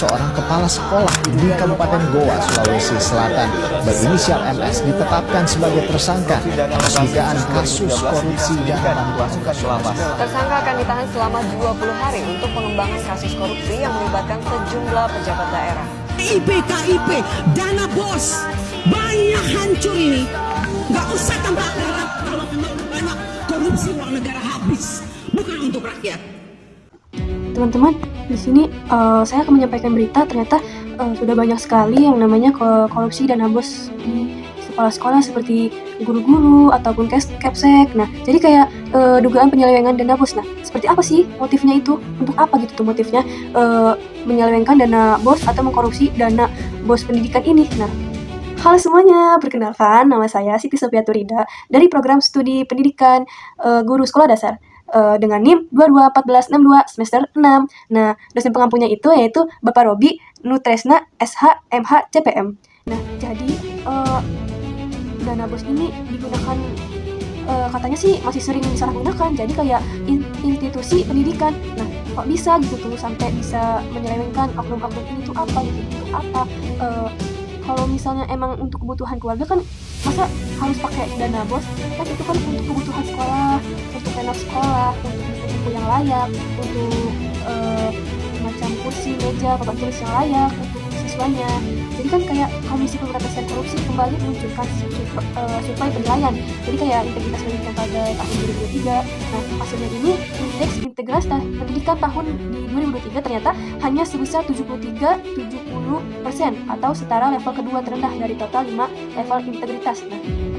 seorang kepala sekolah di Kabupaten Goa, Sulawesi Selatan berinisial MS ditetapkan sebagai tersangka atas dugaan kasus korupsi dana bantuan. Tersangka akan ditahan selama 20 hari untuk pengembangan kasus korupsi yang melibatkan sejumlah pejabat daerah. KIP, dana bos, banyak hancur ini. Nggak usah tambah darah kalau memang korupsi uang negara habis, bukan untuk rakyat. Teman-teman, di sini saya akan menyampaikan berita. Ternyata sudah banyak sekali yang namanya korupsi dana bos di sekolah-sekolah seperti guru-guru ataupun Kepsek. Nah, jadi kayak dugaan penyelewengan dana bos. Nah, seperti apa sih motifnya itu? Untuk apa gitu tuh motifnya menyelewengkan dana bos atau mengkorupsi dana bos pendidikan ini? Nah, halo semuanya, perkenalkan nama saya Siti Sofia Turida dari program studi pendidikan guru sekolah dasar dengan NIM 221462 semester 6. Nah, dosen pengampunya itu yaitu Bapak Robi Nutresna SH MH CPM. Nah, jadi dana bos ini digunakan katanya sih masih sering disalahgunakan, jadi kayak institusi pendidikan. Nah, kok bisa gitu tuh sampai bisa menyelewengkan oknum-oknum ini tuh apa gitu, untuk apa? Kalau misalnya emang untuk kebutuhan keluarga kan masa harus pakai dana bos? Kan itu kan untuk kebutuhan sekolah, untuk renov sekolah, untuk buku yang layak, untuk macam kursi, meja, papan tulis yang layak untuk siswanya. Jadi kan kayak Komisi Pemberantasan Korupsi kembali menunjukkan survei penilaian. Jadi kayak integritas pendidikan pada tahun 2023. Nah, hasilnya ini indeks integritas pendidikan tahun di 2023 ternyata hanya sebesar 73,70% atau setara level kedua terendah dari total 5 level integritas.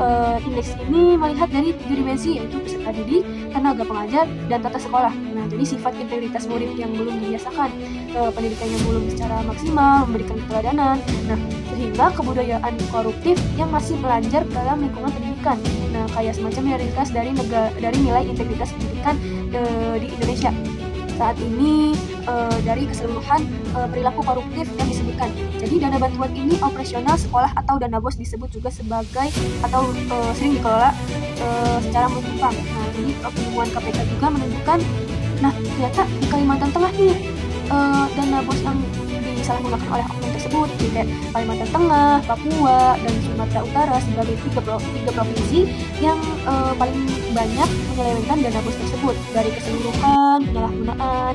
Nah, indeks ini melihat dari 3 dimensi, yaitu peserta didik, tenaga pengajar, dan tata sekolah. Nah, jadi sifat integritas murid yang belum dibiasakan, pendidikan yang belum secara maksimal, memberikan keteladanan. Nah, sehingga kebudayaan koruptif yang masih melanjar dalam lingkungan pendidikan. Nah, kayak semacam realitas dari nilai integritas pendidikan di Indonesia. Saat ini dari keseluruhan perilaku koruptif yang disebutkan. Jadi dana bantuan ini operasional sekolah atau dana bos disebut juga sebagai atau sering dikelola secara menyimpang. Nah, jadi penemuan KPK juga menunjukkan, nah ternyata di Kalimantan Tengah nih dana bos yang disalahgunakan oleh oknum tersebut, di Kalimantan Tengah, Papua, dan Sumatera Utara sebagai tiga provinsi yang paling banyak menyelewengkan dana bos tersebut. Dari keseluruhan penyalahgunaan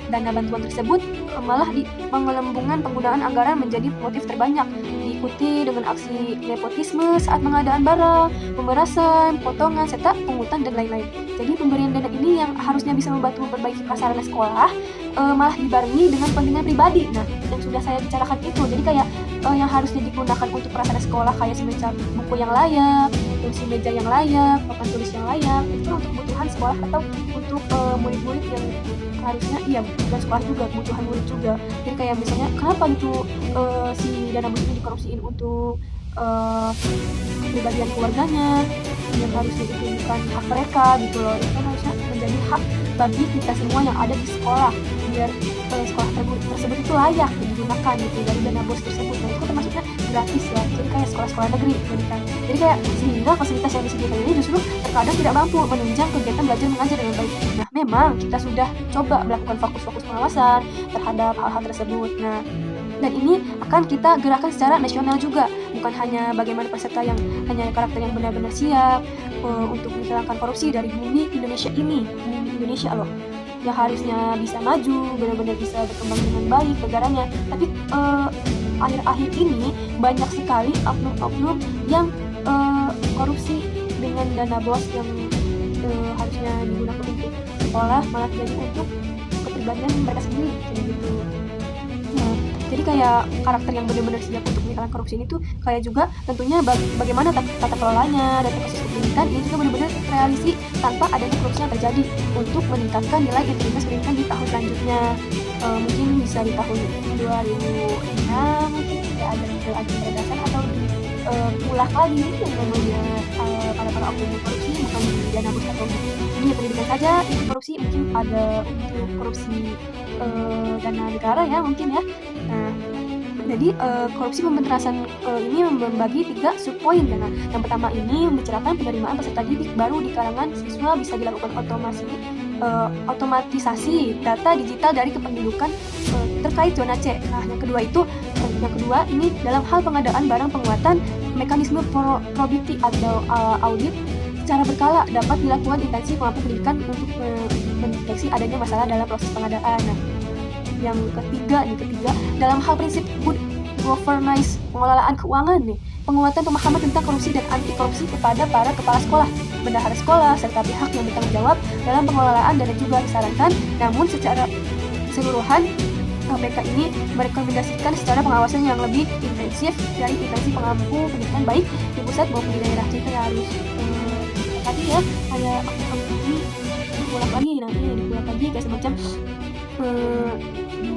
dana bantuan tersebut, malah di pengelembungan penggunaan anggaran menjadi motif terbanyak, diikuti dengan aksi nepotisme saat pengadaan barang, pemerasan, potongan, serta pungutan dan lain-lain. Jadi pemberian dana ini yang harusnya bisa membantu memperbaiki prasarana sekolah malah dibarengi dengan kepentingan pribadi. Nah, yang sudah saya bicarakan itu, jadi kayak yang harusnya digunakan untuk prasarana sekolah kayak semacam buku yang layak, kursi meja yang layak, papan tulis yang layak, itu untuk kebutuhan sekolah atau untuk murid-murid yang harusnya bukan sekolah juga, kebutuhan murid juga. Jadi kayak misalnya kenapa gitu si dana bos ini dikorupsiin untuk kepribadian keluarganya yang harusnya itu bukan hak mereka gitu loh. Itu kan harusnya menjadi hak bagi kita semua yang ada di sekolah, biar sekolah tersebut itu layak digunakan gitu dari dana bos tersebut. Nah, itu termasuknya gratis ya, jadi kayak sekolah-sekolah negeri kan. Jadi kayak sehingga fasilitas yang disediakan ini justru terkadang tidak mampu menunjang kegiatan belajar mengajar dengan baik. Nah, memang kita sudah coba melakukan fokus pengawasan terhadap hal-hal tersebut. Nah, dan ini akan kita gerakan secara nasional juga, bukan hanya bagaimana peserta yang hanya karakter yang benar-benar siap untuk menghilangkan korupsi dari bumi Indonesia ini, bumi Indonesia loh, yang harusnya bisa maju, benar-benar bisa berkembang dengan baik negaranya. Tapi akhir-akhir ini banyak sekali oknum-oknum yang korupsi dengan dana bos yang harusnya digunakan untuk sekolah malah jadi untuk kepribadian mereka sendiri kayak gitu. Nah, jadi kayak karakter yang benar-benar siap untuk menghilangkan korupsi ini tuh kayak juga tentunya bagaimana tata kelolanya dan ekosistem pendidikan ini juga benar-benar terrealisasi tanpa adanya korupsi yang terjadi untuk meningkatkan nilai integritas pendidikan di tahun selanjutnya. Mungkin bisa di tahun 2006 mungkin tidak ada pemberantasan atau ulah lagi yang namanya para oknum korupsi, bukan di dana bos atau dunia pendidikan saja itu korupsi, mungkin ada untuk korupsi dana negara ya mungkin ya. Nah, Jadi korupsi pemberdayaan ini membagi 3 subpoin. Nah, yang pertama ini membicarakan penerimaan peserta didik baru di kalangan siswa bisa dilakukan otomatisasi data digital dari kependudukan terkait zona C. Nah, yang kedua ini dalam hal pengadaan barang penguatan mekanisme probity atau audit secara berkala dapat dilakukan intensif mampu pendidikan untuk mendeteksi adanya masalah dalam proses pengadaan. Nah, yang ketiga dalam hal prinsip good governance pengelolaan keuangan nih, penguatan pemahaman tentang korupsi dan anti korupsi kepada para kepala sekolah, bendahara sekolah serta pihak yang bertanggung jawab dalam pengelolaan dana juga disarankan. Namun secara keseluruhan KPK ini merekomendasikan secara pengawasan yang lebih intensif dari intensi pengampu pendidikan baik di pusat maupun di daerah. Jadi harus tadi ya kayak ini diulang lagi kayak semacam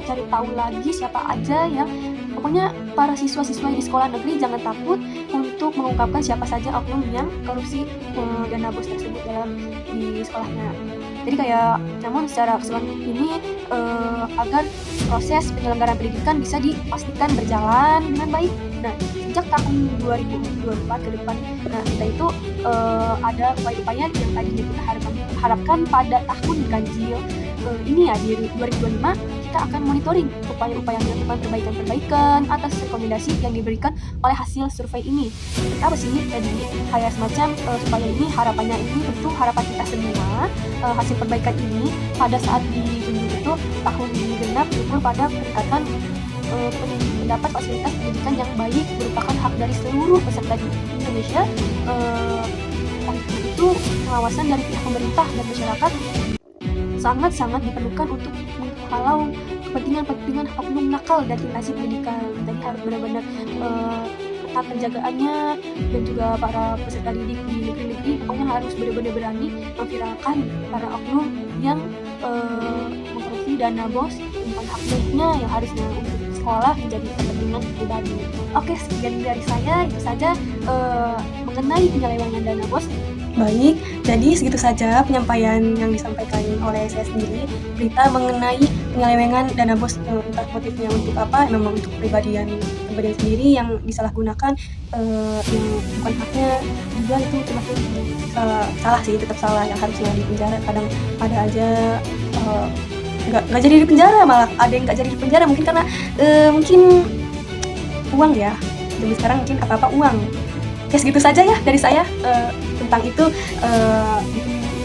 cari tahu lagi siapa aja yang pokoknya para siswa-siswa di sekolah negeri jangan takut untuk mengungkapkan siapa saja oknum yang korupsi dana bos tersebut di sekolahnya. Jadi kayak namun secara keseluruhan ini agar proses penyelenggaraan pendidikan bisa dipastikan berjalan dengan baik. Nah, sejak tahun 2024 ke depan, nah kita itu ada upaya-upaya yang tadinya kita harapkan pada tahun ganjil ini ya di 2025 kita akan monitoring upaya-upaya melakukan perbaikan-perbaikan atas rekomendasi yang diberikan oleh hasil survei ini. Apa sih tadi kayak semacam supaya ini harapannya ini tentu harapan kita semua hasil perbaikan ini pada saat ditunjuk itu tahun genap berukur pada peningkatan mendapat fasilitas pendidikan yang baik merupakan hak dari seluruh peserta di Indonesia. Itu pengawasan dari pihak pemerintah dan masyarakat sangat-sangat diperlukan untuk menghalau kepentingan oknum nakal dan instansi pendidikan. Jadi harus benar-benar ketat penjagaannya dan juga para peserta didik di negeri-negeri pokoknya harus benar-benar berani memviralkan para oknum yang mengkorupsi dana bos bukan hak miliknya yang harusnya untuk sekolah menjadi kepentingan pribadi. Oke, sekian dari saya itu saja mengenai penyelewengan dana bos. Baik, jadi segitu saja penyampaian yang disampaikan oleh saya sendiri. Berita mengenai penyelewengan dana bos, entah motifnya untuk apa, memang untuk pribadian sendiri yang disalahgunakan, yang bukan haknya juga itu termasuk salah sih, tetap salah, yang harusnya di penjara. Kadang ada aja nggak jadi di penjara, malah ada yang nggak jadi di penjara mungkin karena mungkin uang ya. Jadi sekarang mungkin apa-apa uang. Oke, segitu saja ya dari saya tentang itu.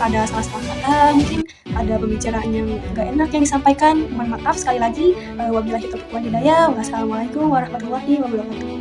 Ada salah-salah kata, mungkin ada pembicaraan yang gak enak yang disampaikan. Mohon maaf sekali lagi. Wabillahi taufiq wal hidayah. Wassalamualaikum warahmatullahi wabarakatuh.